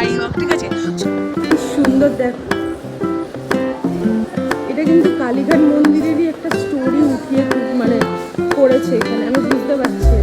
Sky walk, ঠিক আছে? সুন্দর দেখ, এটা কিন্তু কালীঘাট মন্দিরেরই একটা স্টোরি উঠিয়ে মানে করেছে এখানে, আমি বুঝতে পারছি।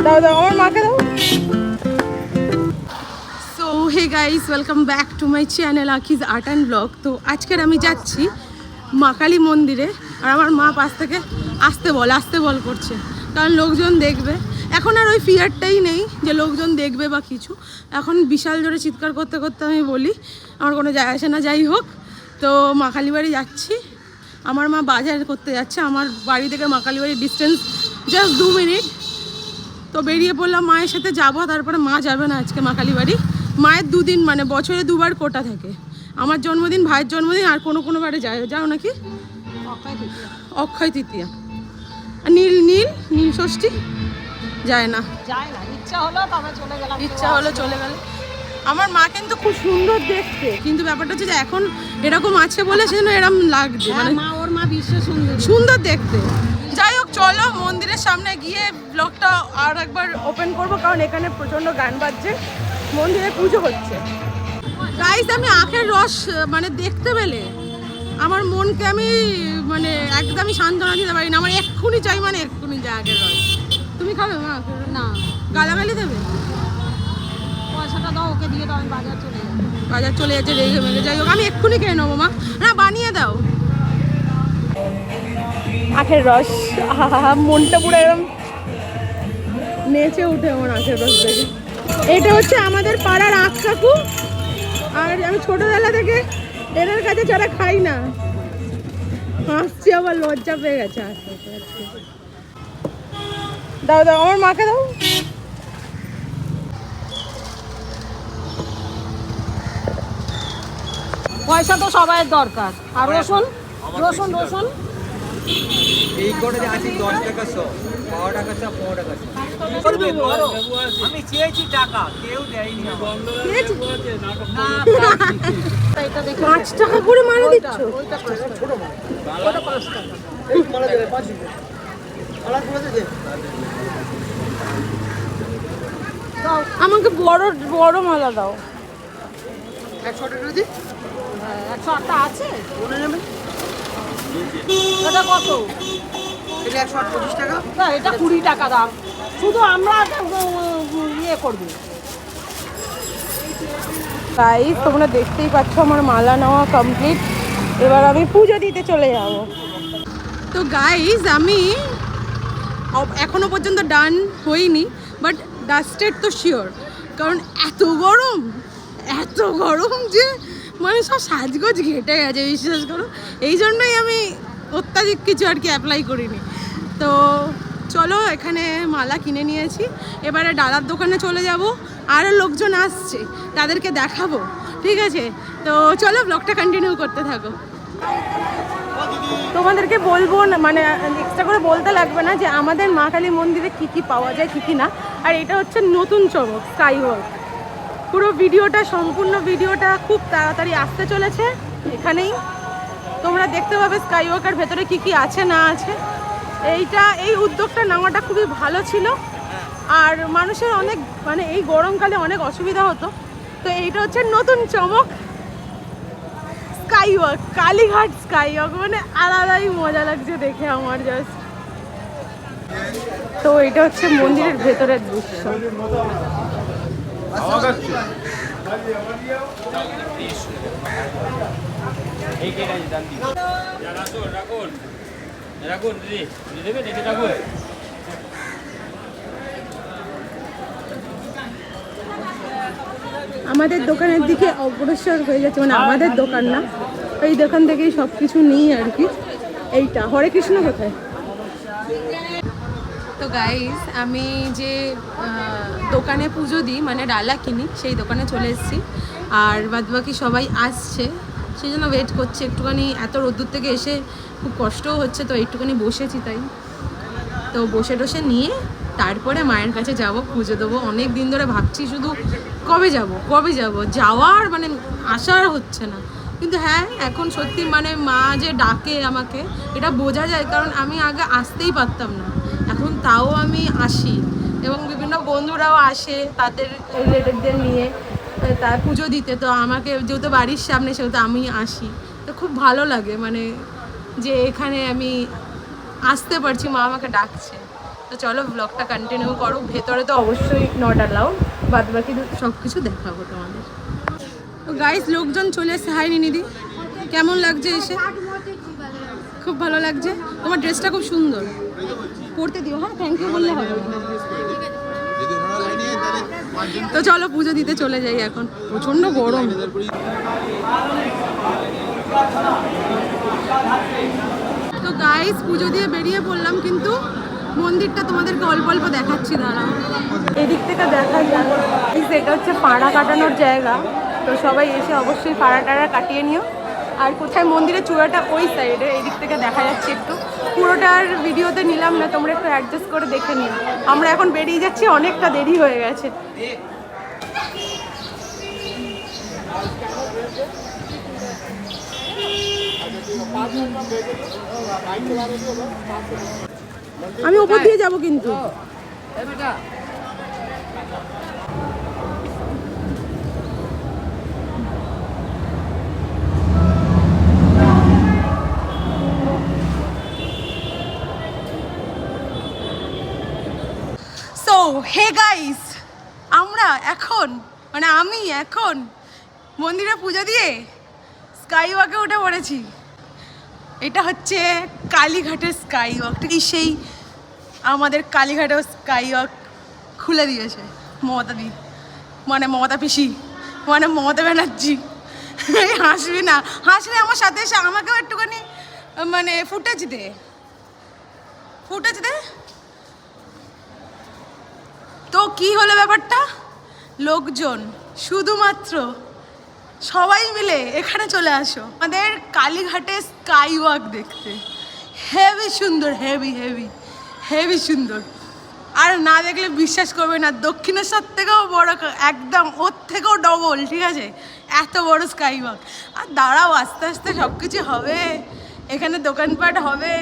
দাও দাও আমার মাকে দাও। So hey guys, welcome back to my channel Akij art and blog. তো আজকের আমি যাচ্ছি মা কালী মন্দিরে, আর আমার মা পাশ থেকে আসতে বল করছে, কারণ লোকজন দেখবে। এখন আর ওই ফিয়ারটাই নেই যে লোকজন দেখবে বা কিছু। এখন বিশাল জোরে চিৎকার করতে করতে আমি বলি আমার কোনো যায় আসে না। যাই হোক, তো মা কালী বাড়ি যাচ্ছি। আমার মা বাজার করতে যাচ্ছে, আমার বাড়ি থেকে মা কালী বাড়ির ডিস্টেন্স জাস্ট 2 মিনিট। তো বেরিয়ে পড়লাম, মায়ের সাথে যাবো। তারপরে মা যাবে না আজকে মা কালী বাড়ি। মায়ের 2 দিন মানে বছরে 2বার কোটা থাকে, আমার জন্মদিন, ভাইয়ের জন্মদিন, আর কোনো বারে যাও নাকি অক্ষয় তৃতীয়া, নীল ষষ্ঠী যায় না, ইচ্ছা হলো চলে গেল। আমার মা কিন্তু খুব সুন্দর দেখতে, কিন্তু ব্যাপারটা হচ্ছে যে এখন এরকম আছে বলে সেজন্য এরকম লাগছে, মানে ওর মা বিশ্ব সুন্দর দেখতে। যাই হোক, চলো মন্দিরের সামনে গিয়ে ব্লগটা আর একবার ওপেন করবো, কারণ এখানে প্রচণ্ড গান বাজছে, মন্দিরে পুজো হচ্ছে। গাইস, আমি আখের রস মানে দেখতে পেলে আমার মনকে আমি মানে একদমই সান্ত্বনা দিতে পারি না। আমার এক্ষুনি চাই, মানে এক্ষুনি চাই আখের রস। তুমি খাবে মা? না, গালাগালি দেবে? পয়সাটা দাও, ওকে দিয়ে দাও, আমি বাজার চলে যাচ্ছে রেগে মেগে। যাই হোক, আমি এক্ষুনি খেয়ে নেবো মা, না বানিয়ে দাও আখের রস। মনটা পুরো এরকম নেচে উঠে আমার আখের রস দেখে। এটা হচ্ছে আমাদের পাড়ার আখ কাকু, আর আমি ছোটবেলা থেকে এদের কাছে ছাড়া খাই না। হাসছি, আবার লজ্জা পেয়ে গেছে। দাও দাও আমার মাকে দাও। পয়সা তো সবাই দরকার। আর রসুন এই করে আছে 10 টাকা 100, 12 টাকা 100, 15 টাকা 100। আমি চেয়েছি টাকা, কেউ দেয়নি। না 5 টাকা করে মারা দিচ্ছ? ওটা 5 টাকা। আমাকে বড় মালা দাও। 100 টাকা দিই। 108টা আছে। মনে নেবে? এটা কত? এটা 125 টাকা। না, এটা 20 টাকা দাম। শুধু আমরা ইয়ে করবো। গাইস, তোমরা দেখতেই পাচ্ছ আমার মালা নেওয়া কমপ্লিট। এবার আমি পুজো দিতে চলে যাব। তো গাইস, আমি এখনো পর্যন্ত ডান হইনি, বাট ডাস্টেড তো শিওর, কারণ এত গরম যে মানে সব সাজগোজ ঘেটে গেছে, বিশ্বাস করো। এই জন্যই আমি অত্যাধিক কিছু আর কি অ্যাপ্লাই করিনি। তো চলো, এখানে মালা কিনে নিয়েছি, এবারে ডালার দোকানে চলে যাব। আরও লোকজন আসছে, তাদেরকে দেখাবো, ঠিক আছে? তো চলো ব্লগটা কন্টিনিউ করতে থাকো। তোমাদেরকে বলবো না, মানে এক্সট্রা করে বলতে লাগবে না যে আমাদের মা কালী মন্দিরে কী কী পাওয়া যায়, কী কী না। আর এটা হচ্ছে নতুন চমক, স্কাই ওয়াক। পুরো ভিডিওটা, সম্পূর্ণ ভিডিওটা খুব তাড়াতাড়ি আসতে চলেছে। এখানেই তোমরা দেখতে পাবে স্কাই ওয়াকের ভেতরে কী কী আছে না আছে। এই উদ্যোগটা নেওয়াটা খুবই ভালো ছিল। আর মানুষের অনেক মানে এই গরমকালে অনেক অসুবিধা হতো, তো এইটা হচ্ছে নতুন চমক, sky walk, Kalighat sky walk. মানে আলাদাই মজা লাগছে দেখে আমার জাস্ট। তো এটা হচ্ছে মন্দিরের ভেতরের দৃশ্য। আমাদের দোকানের দিকে অগ্রসর হয়ে যাচ্ছে, মানে আমাদের দোকান না, এই দোকান থেকেই সব কিছু নিই আর কি। এইটা হরে কৃষ্ণ কোথায়? তো গাইস আমি যে দোকানে পুজো দিই মানে ডালা কিনি সেই দোকানে চলে এসেছি, আর বাদবাকি সবাই আসছে সেই জন্য ওয়েট করছি একটুখানি। এত রোদ্দুর থেকে এসে খুব কষ্টও হচ্ছে, তো একটুখানি বসেছি, তাই তো বসে টসে নিয়ে তারপরে মায়ের কাছে যাব, পুজো দেবো। অনেক দিন ধরে ভাবছি শুধু কবে যাব, যাওয়ার মানে আসার হচ্ছে না। কিন্তু হ্যাঁ এখন সত্যি মানে মা যে ডাকে আমাকে এটা বোঝা যায়, কারণ আমি আগে আসতেই পারতাম না, এখন তাও আমি আসি এবং বিভিন্ন বন্ধুরাও আসে তাদের রিলেটিভদের নিয়ে তার পুজো দিতে। তো আমাকে যেহেতু বাড়ির সামনে সেহেতু আমি আসি, তো খুব ভালো লাগে মানে যে এখানে আমি আসতে পারছি, মা আমাকে ডাকছে। তো চলো ব্লগটা কন্টিনিউ করো, ভেতরে তো অবশ্যই নট অ্যালাউড, বাদ বাকি সব কিছু দেখাবো তোমাদের। তো গাইস লোকজন চলে এসে, হাই নিনিদি, কেমন লাগছে এসে? খুব ভালো লাগছে, তোমার ড্রেসটা খুব সুন্দর, পরতে দিও। হ্যাঁ থ্যাংক ইউ বললে হবে। তো চলো পুজো দিতে চলে যাই, এখন প্রচন্ড গরম। তো গাইস পুজো দিয়ে বেরিয়ে পড়লাম, কিন্তু মন্দিরটা তোমাদেরকে অল্প অল্প দেখাচ্ছি, দাঁড়াও এদিক থেকে দেখা যায়। এটা হচ্ছে পাড়া কাটানোর জায়গা, তো সবাই এসে অবশ্যই পাড়া টাড়া কাটিয়ে নিও। আর কোথায় মন্দিরের চূড়াটা ওই সাইডে, এই দিক থেকে দেখা যাচ্ছে একটু, পুরোটার ভিডিওতে নিলাম না, তোমরা একটু অ্যাডজাস্ট করে দেখে নিও। আমরা এখন বেরিয়ে যাচ্ছি, অনেকটা দেরি হয়ে গেছে। আমি উপর দিয়ে যাব কিন্তু। সো হে গাইস, আমরা এখন মানে আমি এখন মন্দিরে পুজো দিয়ে স্কাই ওয়াকে উঠে পড়েছি। এটা হচ্ছে কালীঘাটের স্কাই ওয়াক, ঠিক সেই আমাদের কালীঘাটেও স্কাই ওয়াক খুলে দিয়েছে মমতাদি, মানে মমতা পিসি, মানে মমতা ব্যানার্জি। হাসবি না, হাসলে আমার সাথে এসে আমাকেও একটুখানি মানে ফুটেজ দে। তো কি হলো ব্যাপারটা, লোকজন শুধুমাত্র সবাই মিলে এখানে চলে আসো আমাদের কালীঘাটে স্কাই ওয়াক দেখতে। হেভি সুন্দর, হেভি সুন্দর। আর না দেখলে বিশ্বাস করবে না, দক্ষিণেশ্বর থেকেও বড়, একদম ওর থেকেও ডবল, ঠিক আছে, এত বড় স্কাই ওয়াক। আর দাঁড়াও আস্তে আস্তে সব কিছু হবে, এখানে দোকানপাট হবে,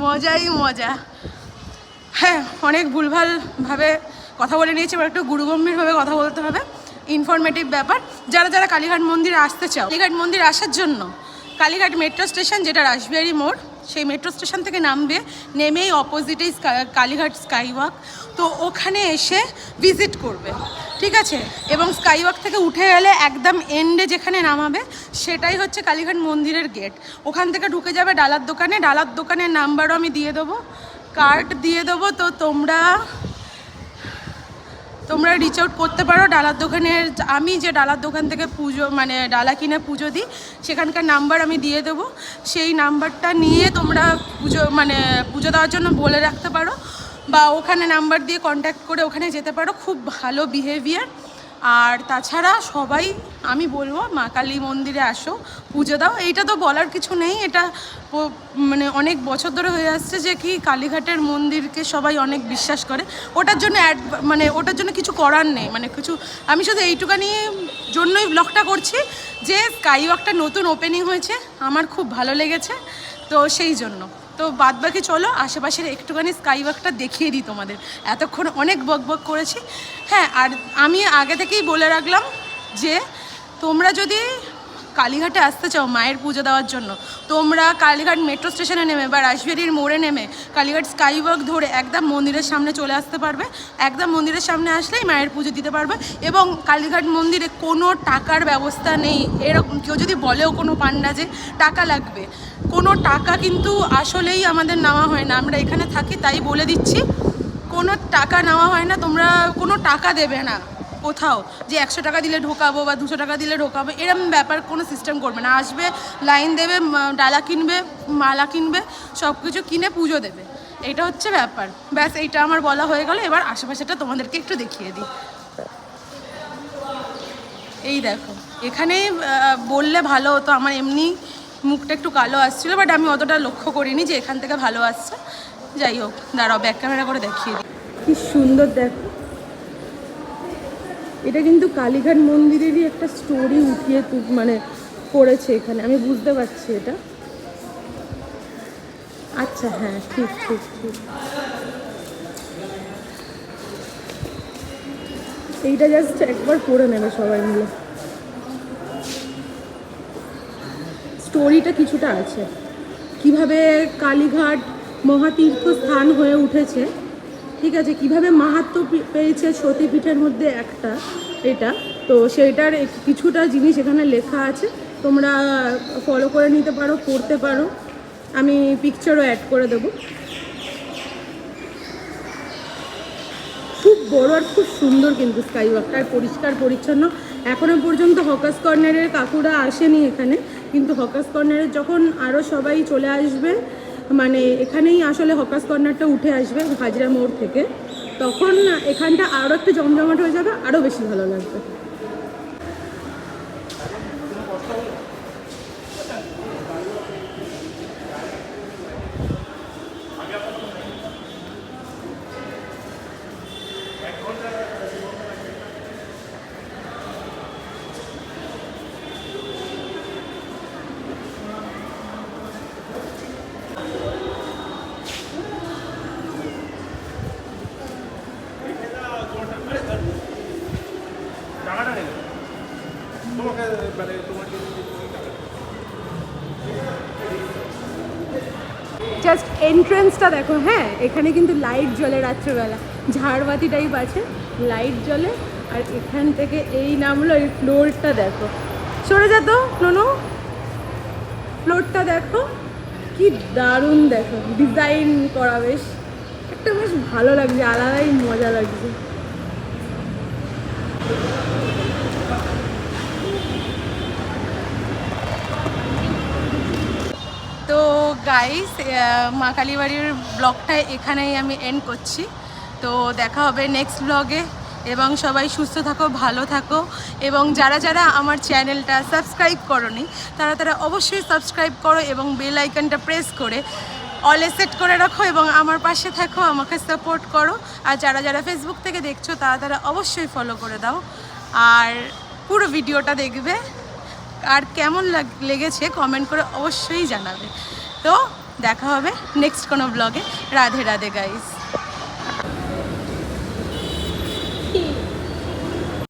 মজাই মজা। হ্যাঁ অনেক ভুলভালভাবে কথা বলে নিয়েছি, এবার একটু গুরুগম্ভীরভাবে কথা বলতে হবে, ইনফরমেটিভ ব্যাপার। যারা কালীঘাট মন্দিরে আসতে চাও, কালীঘাট মন্দির আসার জন্য কালীঘাট মেট্রো স্টেশন, যেটা রাসবিহারী মোড়, সেই মেট্রো স্টেশন থেকে নেমেই অপোজিটেই কালীঘাট স্কাই ওয়াক। তো ওখানে এসে ভিজিট করবে, ঠিক আছে। এবং স্কাই ওয়াক থেকে উঠে গেলে একদম এন্ডে যেখানে নামাবে সেটাই হচ্ছে কালীঘাট মন্দিরের গেট। ওখান থেকে ঢুকে যাবে ডালার দোকানের নাম্বারও আমি দিয়ে দেবো, কার্ড দিয়ে দেবো। তো তোমরা রিচ আউট করতে পারো ডালার দোকানের। আমি যে ডালার দোকান থেকে পুজো মানে ডালা কিনে পুজো দিই, সেখানকার নাম্বার আমি দিয়ে দেবো। সেই নাম্বারটা নিয়ে তোমরা পুজো দেওয়ার জন্য বলে রাখতে পারো, বা ওখানে নাম্বার দিয়ে কন্ট্যাক্ট করে ওখানে যেতে পারো। খুব ভালো বিহেভিয়ার। আর তাছাড়া সবাই আমি বলবো মা কালী মন্দিরে আসো, পুজো দাও। এইটা তো বলার কিছু নেই, এটা মানে অনেক বছর ধরে হয়ে আসছে যে কি কালীঘাটের মন্দিরকে সবাই অনেক বিশ্বাস করে। ওটার জন্য কিছু করার নেই, মানে কিছু আমি শুধু এইটুকানি জন্যই ব্লগটা করছি যে স্কাই ওয়াকটা নতুন ওপেনিং হয়েছে, আমার খুব ভালো লেগেছে, তো সেই জন্য। তো বাদবাকি চলো আশেপাশের একটুখানি স্কাই ওয়াকটা দেখিয়ে দিই তোমাদের। এতক্ষণ অনেক বক করেছি। হ্যাঁ, আর আমি আগে থেকেই বলে রাখলাম যে তোমরা যদি কালীঘাটে আসতে চাও মায়ের পুজো দেওয়ার জন্য, তোমরা কালীঘাট মেট্রো স্টেশনে নেমে বা রাসবিহারীর মোড়ে নেমে কালীঘাট স্কাই ওয়াক ধরে একদম মন্দিরের সামনে চলে আসতে পারবে। একদম মন্দিরের সামনে আসলেই মায়ের পুজো দিতে পারবে। এবং কালীঘাট মন্দিরে কোনো টাকার ব্যবস্থা নেই। এরকম কেউ যদি বলেও কোনো পান্ডা যে টাকা লাগবে, কোনো টাকা কিন্তু আসলেই আমাদের নেওয়া হয় না। আমরা এখানে থাকি তাই বলে দিচ্ছি, কোনো টাকা নেওয়া হয় না, তোমরা কোনো টাকা দেবে না, কোথাও যে 100 টাকা দিলে ঢোকাবো বা 200 টাকা দিলে ঢোকাবো, এরকম ব্যাপার কোনো সিস্টেম করবে না। আসবে, লাইন দেবে, ডালা কিনবে, মালা কিনবে, সব কিছু কিনে পুজো দেবে, এটা হচ্ছে ব্যাপার। ব্যাস এইটা আমার বলা হয়ে গেল। এবার আশেপাশেটা তোমাদেরকে একটু দেখিয়ে দিই। এই দেখো, এখানে বললে ভালো হতো, আমার এমনি মুখটা একটু কালো আসছিলো, বাট আমি অতটা লক্ষ্য করিনি যে এখান থেকে ভালো আসছে। যাই হোক, দাঁড়াও ব্যাক ক্যামেরা করে দেখিয়ে দিই। কি সুন্দর দেখো, এটা কিন্তু কালীঘাট মন্দিরেরই একটা স্টোরি উঠিয়ে মানে করেছে এখানে, আমি বুঝতে পারছি এটা। আচ্ছা হ্যাঁ, ঠিক ঠিক ঠিক, এইটা জাস্ট একবার পড়ে নেবে সবাই মিলে, স্টোরিটা কিছুটা আছে, কিভাবে কালীঘাট মহাতীর্থ স্থান হয়ে উঠেছে, ঠিক আছে, কিভাবে মাহাত্ম্য পেয়েছে সতীপীঠের মধ্যে একটা এটা। তো সেইটার কিছুটা জিনিস এখানে লেখা আছে, তোমরা ফলো করে নিতে পারো, পড়তে পারো, আমি পিকচারও অ্যাড করে দেবো। খুব বড় আর খুব সুন্দর কিন্তু স্কাই ওয়াকটা, আর পরিষ্কার পরিচ্ছন্ন। এখনও পর্যন্ত হকার্স কর্নারের কাকুরা আসেনি এখানে, কিন্তু হকার্স কর্নারের যখন আরও সবাই চলে আসবে, মানে এখানেই আসলে হকার্স কর্নারটা উঠে আসবে হাজরা মোড় থেকে, তখন এখানটা আরও একটু জমজমাট হয়ে যাবে, আরও বেশি ভালো লাগবে। জাস্ট এন্ট্রেন্সটা দেখো, হ্যাঁ এখানে কিন্তু লাইট জ্বলে রাত্রেবেলা, ঝাড়বাতি টাইপ আছে, লাইট জ্বলে। আর এখান থেকে এই নামলো, এই ফ্লোরটা দেখো, সরে যেত নোনো, ফ্লোরটা দেখো কি দারুণ, দেখো ডিজাইন করা, বেশ একটা বেশ ভালো লাগছে, আলাদাই মজা লাগছে। তো গাইস, মা কালীবাড়ির ব্লগটা এখানেই আমি এন্ড করছি। তো দেখা হবে নেক্সট ব্লগে, এবং সবাই সুস্থ থাকো, ভালো থাকো, এবং যারা যারা আমার চ্যানেলটা সাবস্ক্রাইব করোনি তারা অবশ্যই সাবস্ক্রাইব করো, এবং বেল আইকনটা প্রেস করে অলে সেট করে রাখো, এবং আমার পাশে থাকো, আমাকে সাপোর্ট করো। আর যারা যারা ফেসবুক থেকে দেখছো তারা অবশ্যই ফলো করে দাও, আর পুরো ভিডিওটা দেখবে, আর কেমন লেগেছে কমেন্ট করে অবশ্যই জানাবে। তো দেখা হবে নেক্সট কোনো ব্লগে। রাধে রাধে গাইস।